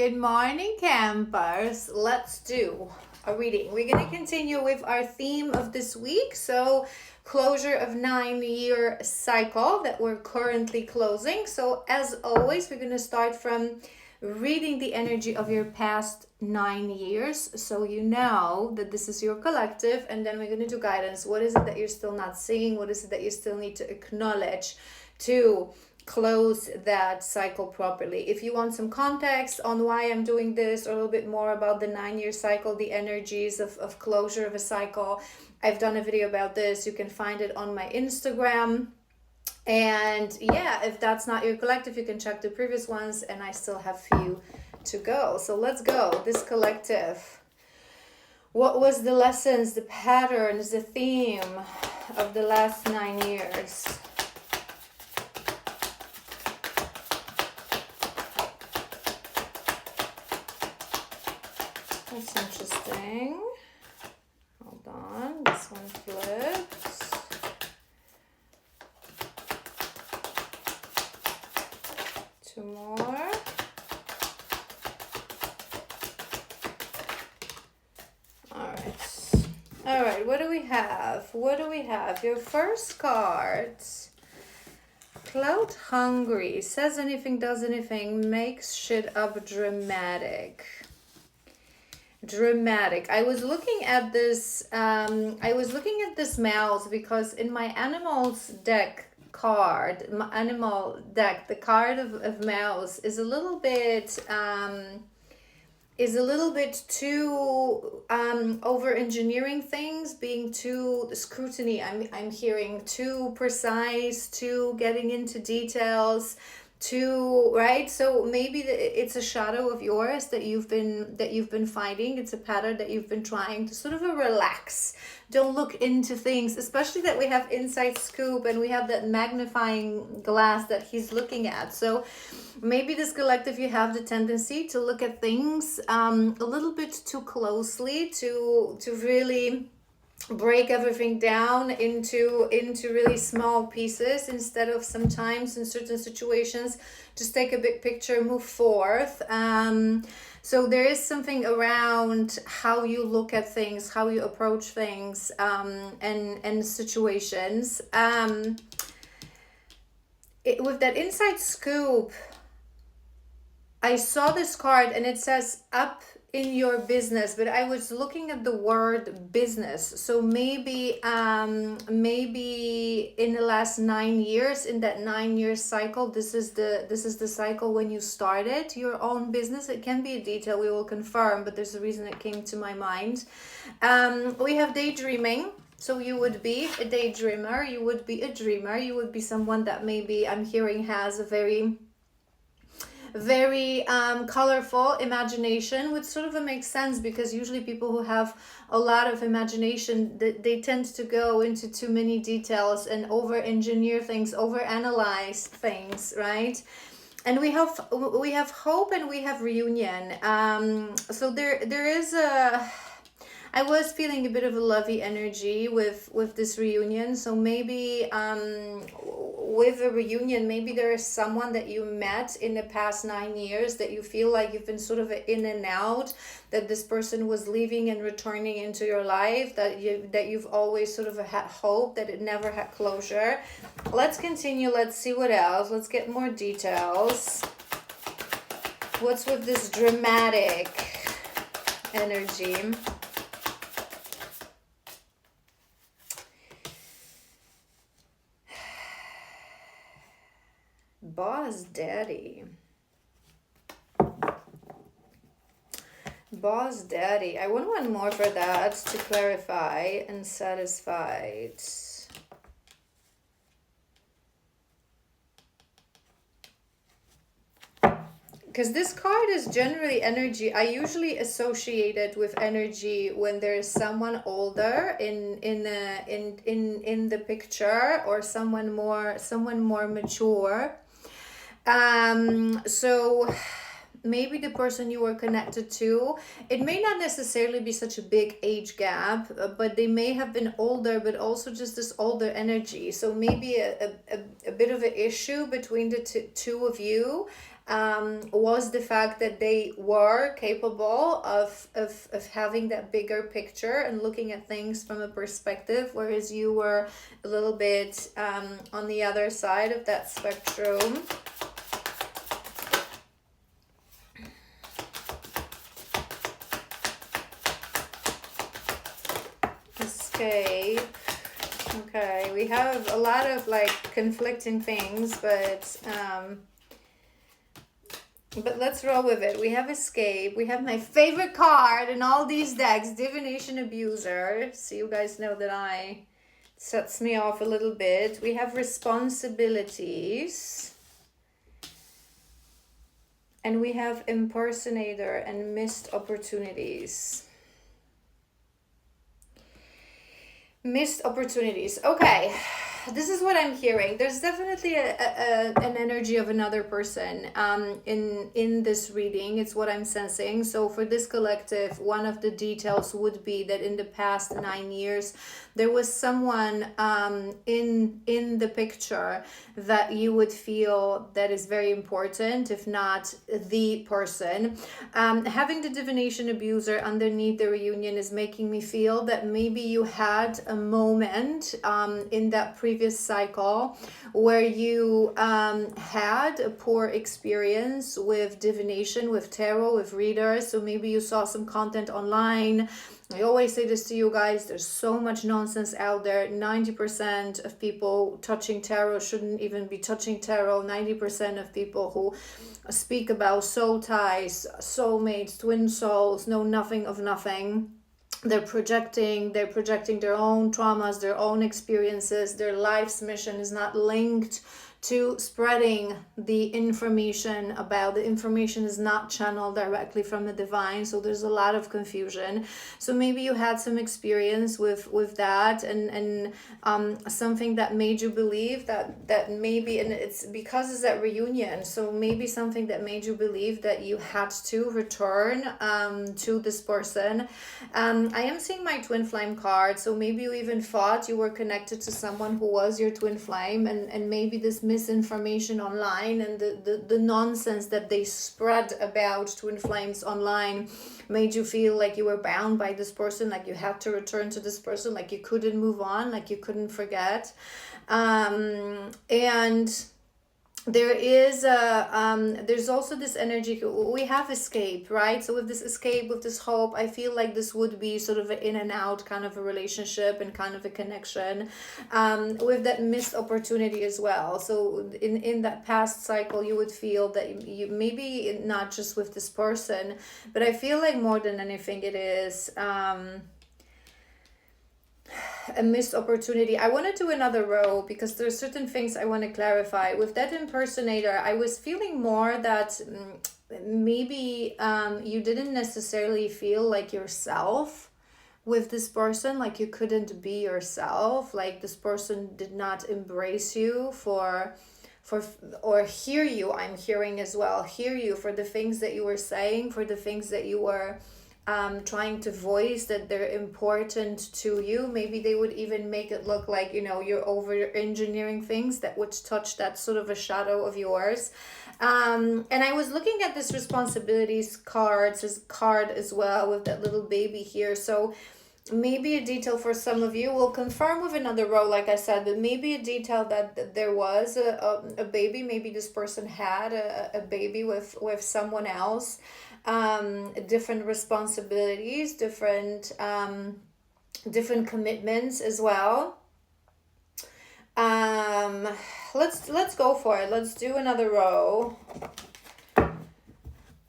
Good morning, campers. Let's do a reading. We're going to continue with our theme of this week. So, closure of 9-year cycle that we're currently closing. So, as always, we're going to start from reading the energy of your past 9 years. So, you know that this is your collective, and then we're going to do guidance. What is it that you're still not seeing? What is it that you still need to acknowledge to close that cycle properly? If you want some context on why I'm doing this, or a little bit more about the 9-year cycle, the energies of closure of a cycle, I've done a video about this. You can find it on my Instagram. And yeah, if that's not your collective, you can check the previous ones, and I still have few to go. So let's go. This collective, what was the lessons, the patterns, the theme of the last 9 years? That's interesting. Hold on, this one flips. Two more. All right, what do we have? What do we have? Your first card, Cloud Hungry, says anything, does anything, makes shit up dramatic. I was looking at this mouse because in my animals deck card, my animal deck, the card of mouse is a little bit too over engineering things, being too scrutiny. I'm hearing too precise, too getting into details, too right. So maybe it's a shadow of yours that you've been fighting. It's a pattern that you've been trying to sort of relax. Don't look into things, especially that we have inside scoop and we have that magnifying glass that he's looking at. So maybe this collective, you have the tendency to look at things a little bit too closely, to really break everything down into really small pieces, instead of sometimes in certain situations just take a big picture, move forth. So there is something around how you look at things, how you approach things, and situations. With that inside scoop, I saw this card and it says up in your business, but I was looking at the word business. So maybe in the last 9 years, in that 9-year cycle, this is the cycle when you started your own business. It can be a detail, we will confirm, but there's a reason it came to my mind. We have daydreaming. So you would be a daydreamer, you would be a dreamer, you would be someone that maybe I'm hearing has a very colorful imagination, which sort of makes sense, because usually people who have a lot of imagination, they tend to go into too many details and over engineer things, over analyze things, right? And we have hope and we have reunion. So there is I was feeling a bit of a lovey energy with this reunion. So maybe with a reunion, maybe there is someone that you met in the past 9 years that you feel like you've been sort of in and out, that this person was leaving and returning into your life, that you've always sort of had hope, that it never had closure. Let's continue. Let's see what else. Let's get more details. What's with this dramatic energy? Boss Daddy. Boss Daddy. I want one more for that to clarify and satisfied. Because this card is generally energy. I usually associate it with energy when there is someone older in the picture, or someone more mature. So maybe the person you were connected to, it may not necessarily be such a big age gap, but they may have been older, but also just this older energy. So maybe a bit of an issue between the two of you. was the fact that they were capable of having that bigger picture and looking at things from a perspective, whereas you were a little bit on the other side of that spectrum. Escape. Okay, we have a lot of like conflicting things, but let's roll with it. We have escape. We have my favorite card in all these decks, Divination Abuser. So you guys know that sets me off a little bit. We have responsibilities. And we have impersonator and missed opportunities. Missed opportunities. Okay, this is what I'm hearing. There's definitely an energy of another person in this reading. It's what I'm sensing. So for this collective, one of the details would be that in the past 9 years, there was someone in the picture that you would feel that is very important, if not the person. Having the divination abuser underneath the reunion is making me feel that maybe you had a moment in that previous cycle where you had a poor experience with divination, with tarot, with readers. So maybe you saw some content online. I always say this to you guys, there's so much nonsense out there. 90% of people touching tarot shouldn't even be touching tarot. 90% of people who speak about soul ties, soulmates, twin souls, know nothing of nothing. They're projecting their own traumas, their own experiences. Their life's mission is not linked to spreading the information about. The information is not channeled directly from the divine, so there's a lot of confusion. So maybe you had some experience with that, and something that made you believe that maybe, and it's because it's that reunion, so maybe something that made you believe that you had to return to this person. I am seeing my twin flame card, so maybe you even thought you were connected to someone who was your twin flame, and maybe this misinformation online and the nonsense that they spread about twin flames online made you feel like you were bound by this person, like you had to return to this person, like you couldn't move on, like you couldn't forget. And there is there's also this energy. We have escape, right? So with this escape, with this hope, I feel like this would be sort of an in and out kind of a relationship and kind of a connection, with that missed opportunity as well. So in that past cycle, you would feel that you maybe not just with this person, but I feel like more than anything it is a missed opportunity. I want to do another row because there's certain things I want to clarify. With that impersonator, I was feeling more that maybe you didn't necessarily feel like yourself with this person, like you couldn't be yourself, like this person did not embrace you for or hear you. I'm hearing as well, hear you for the things that you were saying, for the things that you were trying to voice, that they're important to you. Maybe they would even make it look like, you're over engineering things that would touch that sort of a shadow of yours. And I was looking at this responsibilities card as well with that little baby here. So maybe a detail for some of you. We'll confirm with another row, like I said, but maybe a detail that there was a baby. Maybe this person had a baby with someone else. Different responsibilities, different commitments as well. Let's go for it. Let's do another row.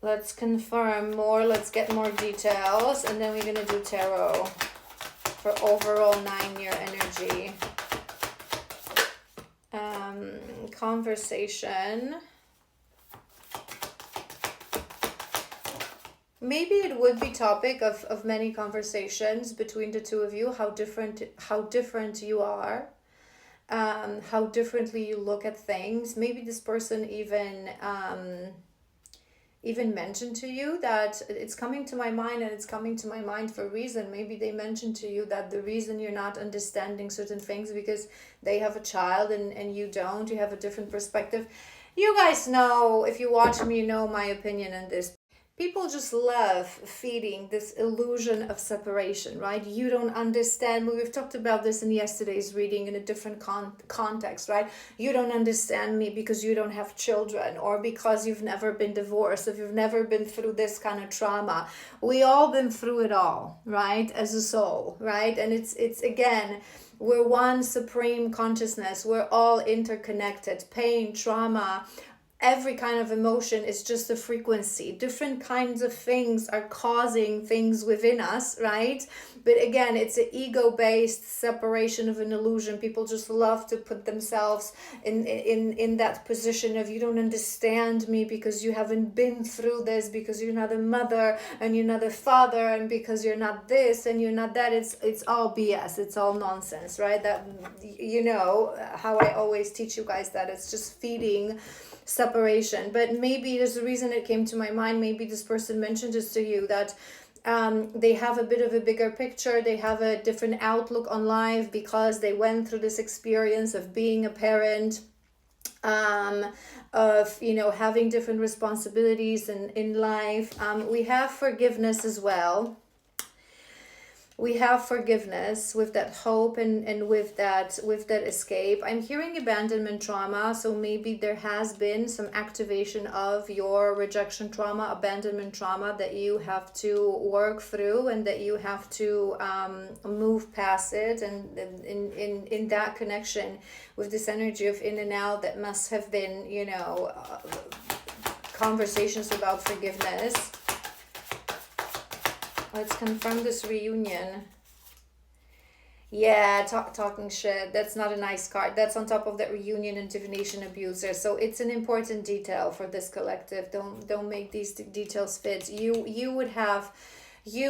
Let's confirm more. Let's get more details, and then we're gonna do tarot for overall 9-year energy. Conversation. Maybe it would be topic of many conversations between the two of you, how different you are, how differently you look at things. Maybe this person even mentioned to you that it's coming to my mind, and it's coming to my mind for a reason. Maybe they mentioned to you that the reason you're not understanding certain things because they have a child and you don't, you have a different perspective. You guys know, if you watch me, you know my opinion on this. People just love feeding this illusion of separation, right? You don't understand. We've talked about this in yesterday's reading in a different context, right? You don't understand me because you don't have children, or because you've never been divorced, if you've never been through this kind of trauma. We all been through it all, right? As a soul, right? And it's again, we're one supreme consciousness. We're all interconnected. Pain, trauma, every kind of emotion is just a frequency. Different kinds of things are causing things within us, right? But again, it's an ego-based separation of an illusion. People just love to put themselves in that position of, you don't understand me because you haven't been through this, because you're not a mother and you're not a father, and because you're not this and you're not that. It's all BS. It's all nonsense, right? That, you know how I always teach you guys that it's just feeding separation. But maybe there's a reason it came to my mind. Maybe this person mentioned this to you, that they have a bit of a bigger picture, they have a different outlook on life because they went through this experience of being a parent, of, you know, having different responsibilities in life. We have forgiveness as well. We have forgiveness with that hope, and with that escape. I'm hearing abandonment trauma, so maybe there has been some activation of your rejection trauma, abandonment trauma, that you have to work through, and that you have to move past it. And in that connection with this energy of in and out, that must have been, you know, conversations about forgiveness. Let's confirm this reunion. Yeah, talking shit. That's not a nice card. That's on top of that reunion and divination abuser. So it's an important detail for this collective. Don't make these details fit. You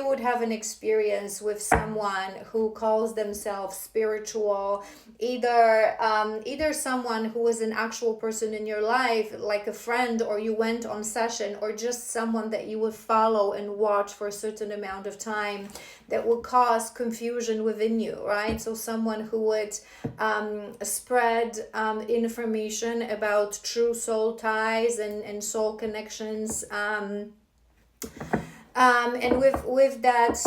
would have an experience with someone who calls themselves spiritual, either someone who is an actual person in your life, like a friend, or you went on session, or just someone that you would follow and watch for a certain amount of time, that would cause confusion within you, right? So someone who would spread information about true soul ties and soul connections, and with that,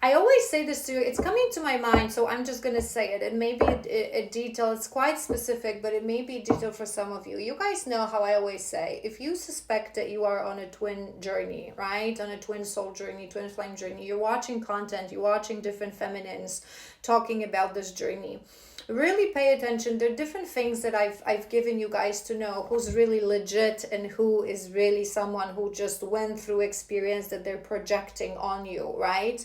I always say this to you, it's coming to my mind, so I'm just going to say it. It may be a detail, it's quite specific, but it may be a detail for some of you. You guys know how I always say, if you suspect that you are on a twin journey, right? On a twin soul journey, twin flame journey, you're watching content, you're watching different feminines talking about this journey. Really pay attention. There are different things that I've given you guys to know who's really legit and who is really someone who just went through experience that they're projecting on you, right?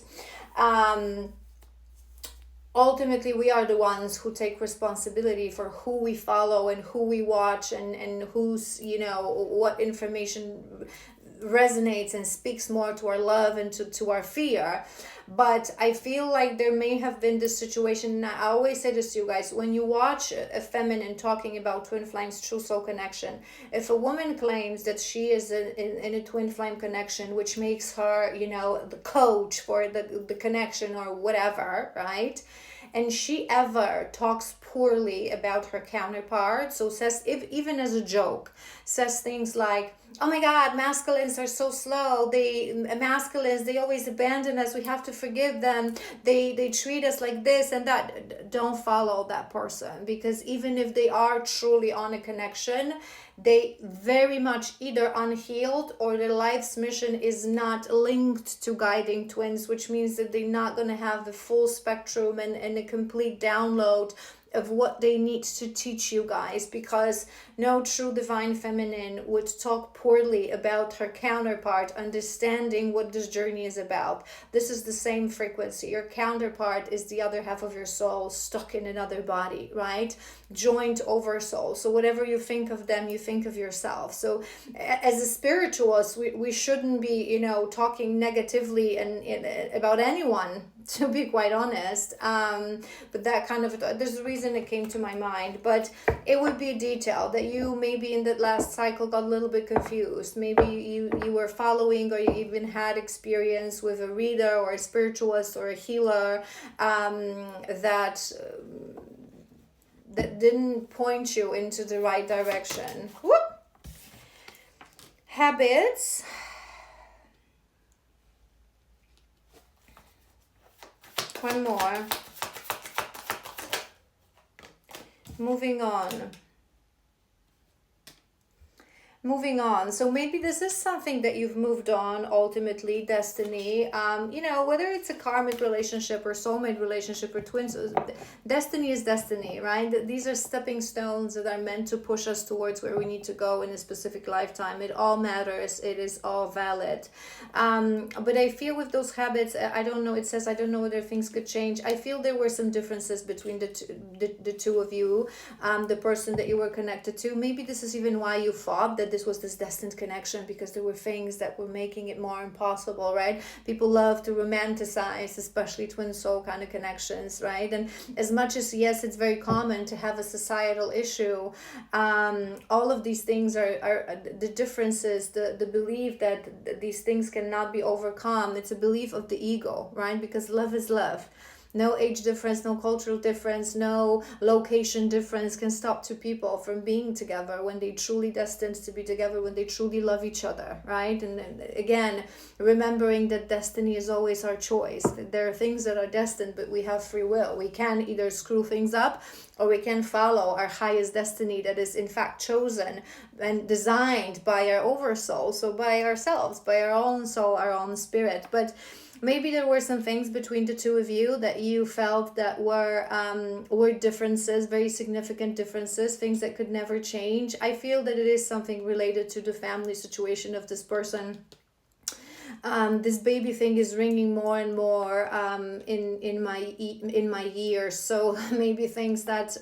Ultimately, we are the ones who take responsibility for who we follow and who we watch, and who's, you know, what information resonates and speaks more to our love and to our fear. But I feel like there may have been this situation, and I always say this to you guys, when you watch a feminine talking about twin flames, true soul connection, if a woman claims that she is in a twin flame connection, which makes her, you know, the coach for the connection or whatever, right? And she ever talks poorly about her counterpart, so says, if even as a joke, says things like, oh my God, masculines are so slow. Masculines, they always abandon us. We have to forgive them. They treat us like this and that. Don't follow that person, because even if they are truly on a connection, they very much either unhealed, or their life's mission is not linked to guiding twins, which means that they're not going to have the full spectrum and a complete download of what they need to teach you guys, because no true divine feminine would talk poorly about her counterpart, understanding what this journey is about. This is the same frequency. Your counterpart is the other half of your soul stuck in another body, right? Joint oversoul. So whatever you think of them, you think of yourself. So as a spiritualist, we shouldn't be, you know, talking negatively and about anyone, to be quite honest. But that kind of, there's a reason it came to my mind, but it would be a detail that you maybe in that last cycle got a little bit confused. Maybe you were following, or you even had experience with a reader or a spiritualist or a healer that that didn't point you into the right direction. Whoop. Habits. One more. Moving on. So maybe this is something that you've moved on, ultimately, destiny. Whether it's a karmic relationship or soulmate relationship or twins, destiny is destiny, right? These are stepping stones that are meant to push us towards where we need to go in a specific lifetime. It all matters. It is all valid. But I feel with those habits, I don't know, it says, I don't know whether things could change. I feel there were some differences between the two of you, the person that you were connected to. Maybe this is even why you thought that this was this destined connection, because there were things that were making it more impossible, right? People love to romanticize, especially twin soul kind of connections, right? And as much as, yes, it's very common to have a societal issue, all of these things are the differences, the belief that these things cannot be overcome. It's a belief of the ego, right? Because love is love. No age difference, no cultural difference, no location difference can stop two people from being together when they truly destined to be together, when they truly love each other, right? And again, remembering that destiny is always our choice. There are things that are destined, but we have free will. We can either screw things up, or we can follow our highest destiny that is in fact chosen and designed by our oversoul, so by ourselves, by our own soul, our own spirit. But maybe there were some things between the two of you that you felt that were differences, very significant differences, things that could never change. I feel that it is something related to the family situation of this person. This baby thing is ringing more and more in my ears. So maybe things that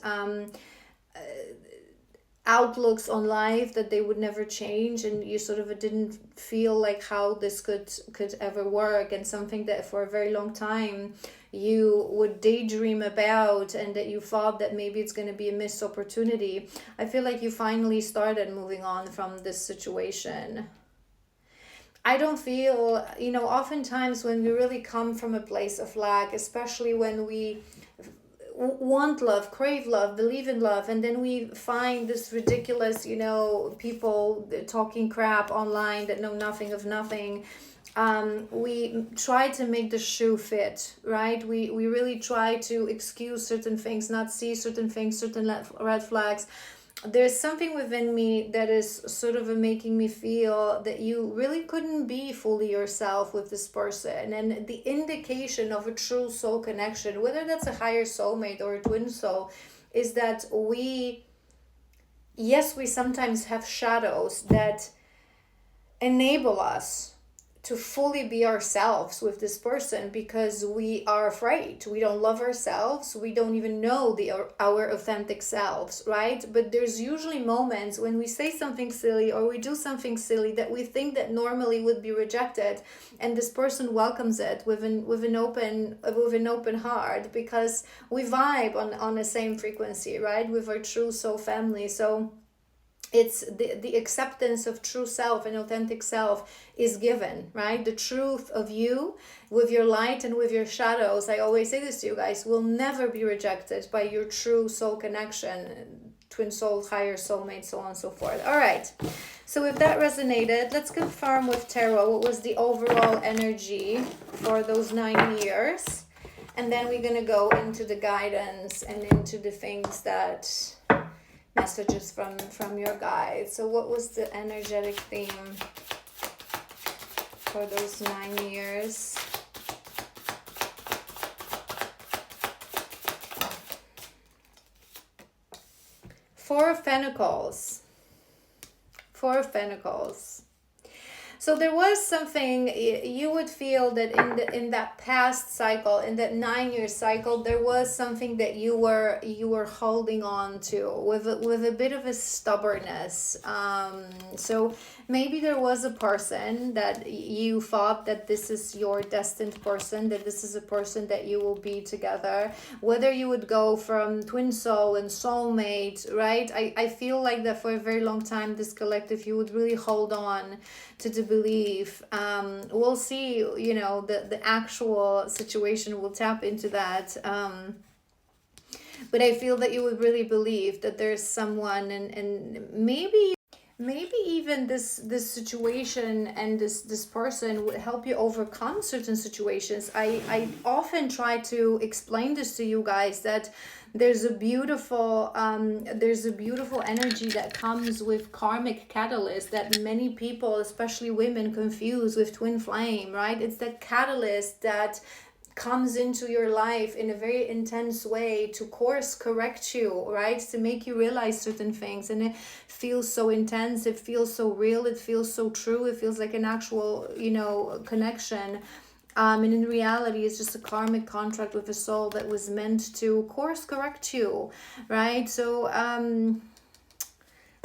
outlooks on life that they would never change, and you sort of didn't feel like how this could ever work, and something that for a very long time you would daydream about, and that you thought that maybe it's going to be a missed opportunity. I feel like you finally started moving on from this situation. I don't feel, oftentimes when we really come from a place of lack, especially when we want love, crave love, believe in love, and then we find this ridiculous, people talking crap online that know nothing of nothing. We try to make the shoe fit, right? We really try to excuse certain things, not see certain things, certain red flags. There's something within me that is sort of making me feel that you really couldn't be fully yourself with this person. And the indication of a true soul connection, whether that's a higher soulmate or a twin soul, is that we sometimes have shadows that enable us to fully be ourselves with this person, because we are afraid. We don't love ourselves. We don't even know our authentic selves, right? But there's usually moments when we say something silly or we do something silly that we think that normally would be rejected, and this person welcomes it with an open heart, because we vibe on the same frequency, right? With our true soul family. So it's the acceptance of true self and authentic self is given, right? The truth of you with your light and with your shadows, I always say this to you guys, will never be rejected by your true soul connection, twin soul, higher soulmate, so on and so forth. All right, so if that resonated, let's confirm with tarot what was the overall energy for those 9 years, and then we're going to go into the guidance and into the things that messages from your guides. So what was the energetic theme for those 9 years? Four of Pentacles. So there was something you would feel that in that past cycle, in that 9-year cycle, there was something that you were holding on to with a bit of a stubbornness. So maybe there was a person that you thought that this is your destined person, that this is a person that you will be together. Whether you would go from twin soul and soulmate, right? I feel like that for a very long time, this collective, you would really hold on to the belief. We'll see, the actual situation, will tap into that. But I feel that you would really believe that there's someone, and maybe even this situation and this person would help you overcome certain situations. I often try to explain this to you guys, that there's a beautiful energy that comes with karmic catalyst that many people, especially women, confuse with twin flame, right? It's that catalyst that comes into your life in a very intense way to course correct you, right? To make you realize certain things. And it feels so intense, it feels so real, it feels so true, it feels like an actual, connection. And in reality, it's just a karmic contract with a soul that was meant to course correct you, right? So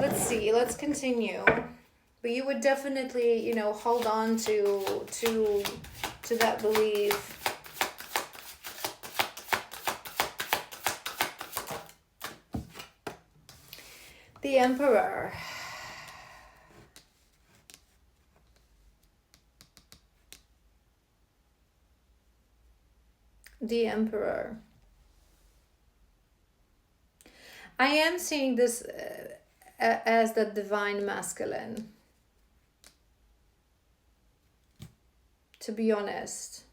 let's see, let's continue. But you would definitely, hold on to that belief. The Emperor. The Emperor. I am seeing this as the divine masculine, to be honest.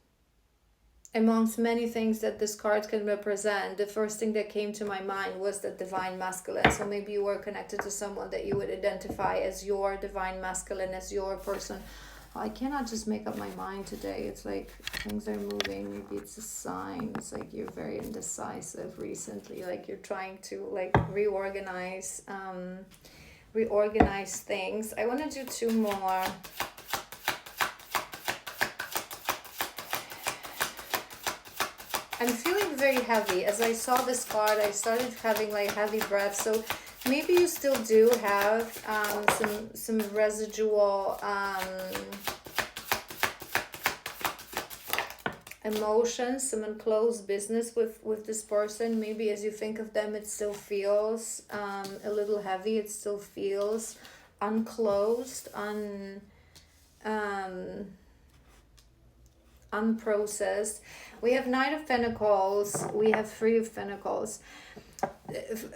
Amongst many things that this card can represent, the first thing that came to my mind was the divine masculine. So maybe you were connected to someone that you would identify as your divine masculine, as your person. I cannot just make up my mind today. It's like things are moving. Maybe it's a sign. It's like you're very indecisive recently. Like you're trying to reorganize things. I want to do two more. I'm feeling very heavy. As I saw this card, I started having heavy breath. So maybe you still do have some residual emotions, some unclosed business with this person. Maybe as you think of them, it still feels a little heavy. It still feels unclosed, unprocessed. We have Knight of Pentacles, we have Three of Pentacles.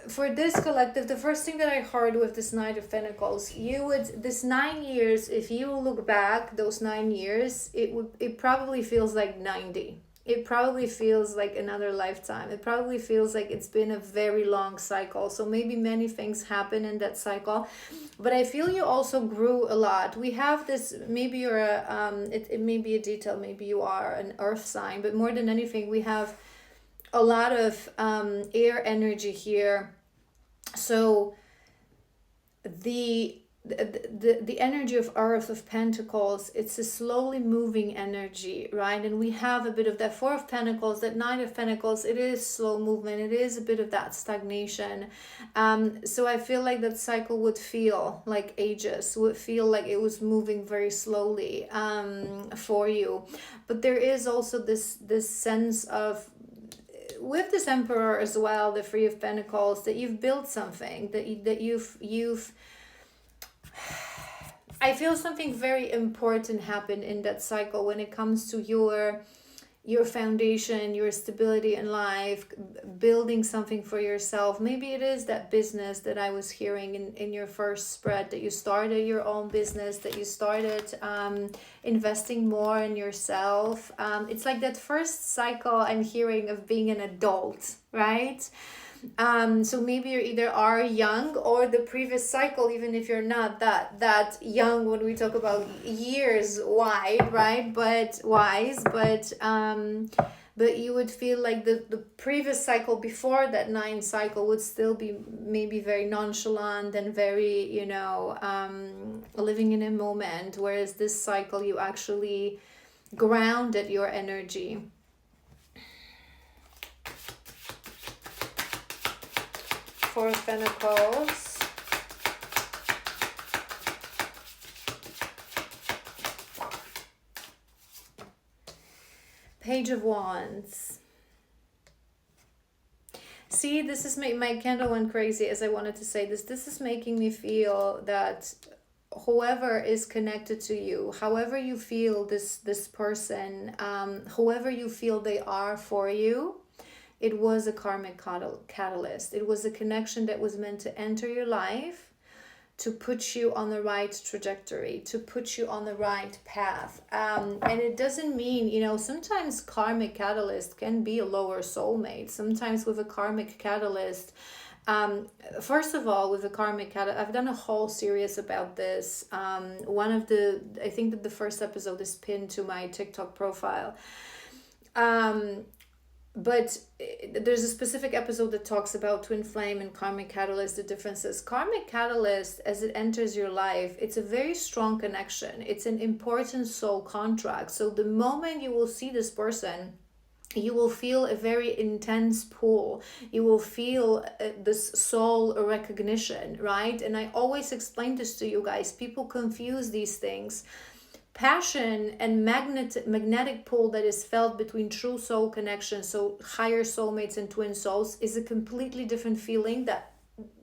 For this collective, the first thing that I heard with this Knight of Pentacles, this 9 years, if you look back those 9 years, it probably feels like 90. It probably feels like another lifetime. It probably feels like it's been a very long cycle. So maybe many things happen in that cycle. But I feel you also grew a lot. We have this, maybe you're it may be a detail, maybe you are an earth sign, but more than anything, we have a lot of air energy here. So the energy of Earth, of Pentacles, it's a slowly moving energy, right? And we have a bit of that Four of Pentacles, that Knight of Pentacles. It is slow movement, it is a bit of that stagnation. So I feel like that cycle would feel like ages, would feel like it was moving very slowly for you. But there is also this sense of, with this Emperor as well, the Three of Pentacles, that you've built something, that you've I feel something very important happened in that cycle when it comes to your foundation, your stability in life, building something for yourself. Maybe it is that business that I was hearing in your first spread, that you started your own business, that you started investing more in yourself. It's like that first cycle I'm hearing of being an adult, right? So maybe you either are young, or the previous cycle, even if you're not that young when we talk about years wide, right? But wise, but you would feel like the previous cycle before that 9 cycle would still be maybe very nonchalant and very, living in a moment, whereas this cycle you actually grounded your energy. Four of Pentacles. Page of Wands. See, this is my candle went crazy as I wanted to say this. This is making me feel that whoever is connected to you, however you feel this person, whoever you feel they are for you, it was a karmic catalyst. It was a connection that was meant to enter your life, to put you on the right trajectory, to put you on the right path. And it doesn't mean, sometimes karmic catalyst can be a lower soulmate. Sometimes with a karmic catalyst, first of all, with a karmic catalyst, I've done a whole series about this. I think that the first episode is pinned to my TikTok profile. But there's a specific episode that talks about twin flame and karmic catalyst, the differences. Karmic catalyst, as it enters your life, it's a very strong connection. It's an important soul contract. So the moment you will see this person, you will feel a very intense pull. You will feel this soul recognition, right? And I always explain this to you guys. People confuse these things. Passion and magnetic pull that is felt between true soul connection, so higher soulmates and twin souls, is a completely different feeling that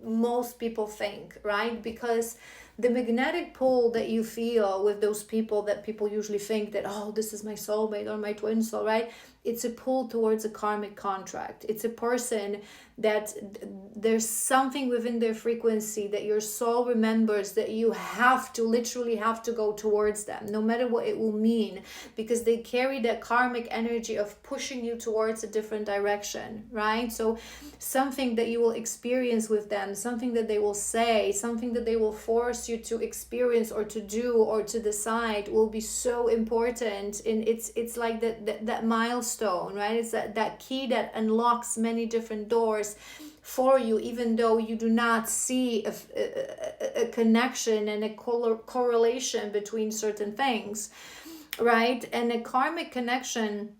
most people think, right? Because the magnetic pull that you feel with those people that people usually think that, oh, this is my soulmate or my twin soul, right? It's a pull towards a karmic contract. It's a person that there's something within their frequency that your soul remembers that you literally have to go towards them, no matter what it will mean, because they carry that karmic energy of pushing you towards a different direction, right? So something that you will experience with them, something that they will say, something that they will force you to experience or to do or to decide will be so important. And it's like that milestone, right? It's that key that unlocks many different doors for you, even though you do not see a connection and a correlation between certain things, right? And a karmic connection,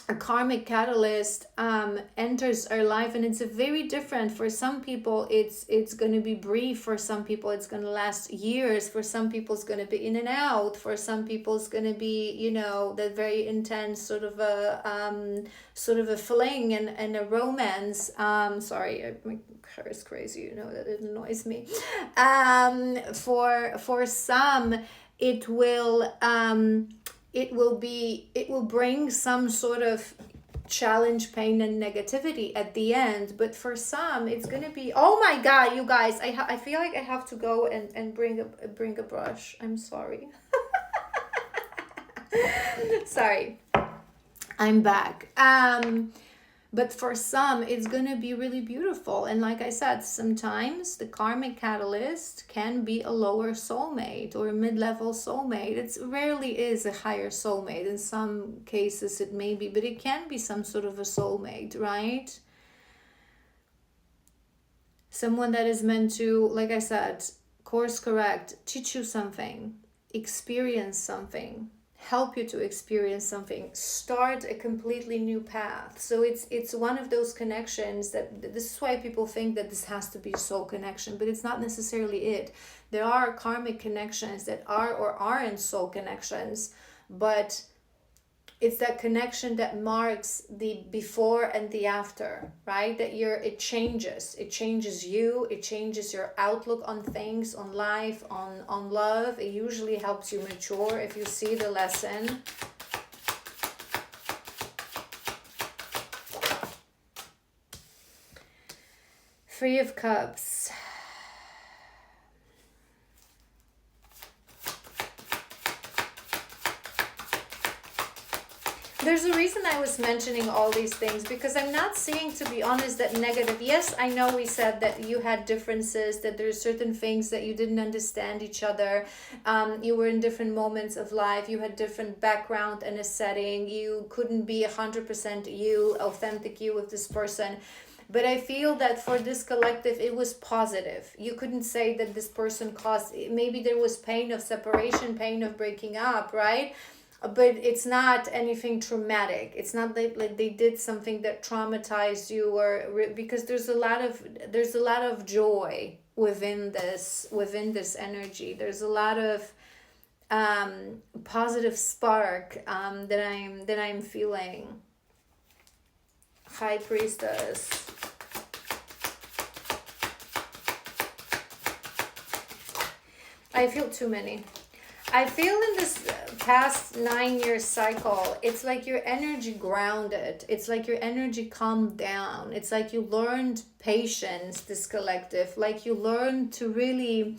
a karmic catalyst enters our life, and it's a very different. For some people it's going to be brief, for some people it's going to last years, for some people it's going to be in and out, for some people it's going to be that very intense sort of a fling and a romance. Sorry, my car is crazy, that it annoys me. For some it will bring some sort of challenge, pain, and negativity at the end. But for some, it's gonna be, oh my God, you guys, I feel like I have to go and bring a brush. I'm sorry. Sorry, I'm back. But for some, it's going to be really beautiful. And like I said, sometimes the karmic catalyst can be a lower soulmate or a mid-level soulmate. It rarely is a higher soulmate. In some cases it may be, but it can be some sort of a soulmate, right? Someone that is meant to, like I said, course correct, teach you something, experience something, help you to experience something, start a completely new path. So it's one of those connections that, this is why people think that this has to be a soul connection, but it's not necessarily it. There are karmic connections that are or aren't soul connections, but it's that connection that marks the before and the after, right? That it changes you, it changes your outlook on things, on life, on love. It usually helps you mature if you see the lesson. Three of Cups. There's a reason I was mentioning all these things, because I'm not seeing, to be honest, that negative. Yes, I know we said that you had differences, that there's certain things that you didn't understand each other. You were in different moments of life. You had different background and a setting. You couldn't be 100% you, authentic you with this person. But I feel that for this collective, it was positive. You couldn't say that this person caused, maybe there was pain of separation, pain of breaking up, right? But it's not anything traumatic. It's not like they did something that traumatized you, because there's a lot of joy within this energy. There's a lot of positive spark that I'm feeling. High Priestess. I feel too many. I feel in this past 9 year cycle, it's like your energy grounded. It's like your energy calmed down. It's like you learned patience, this collective. Like you learned to really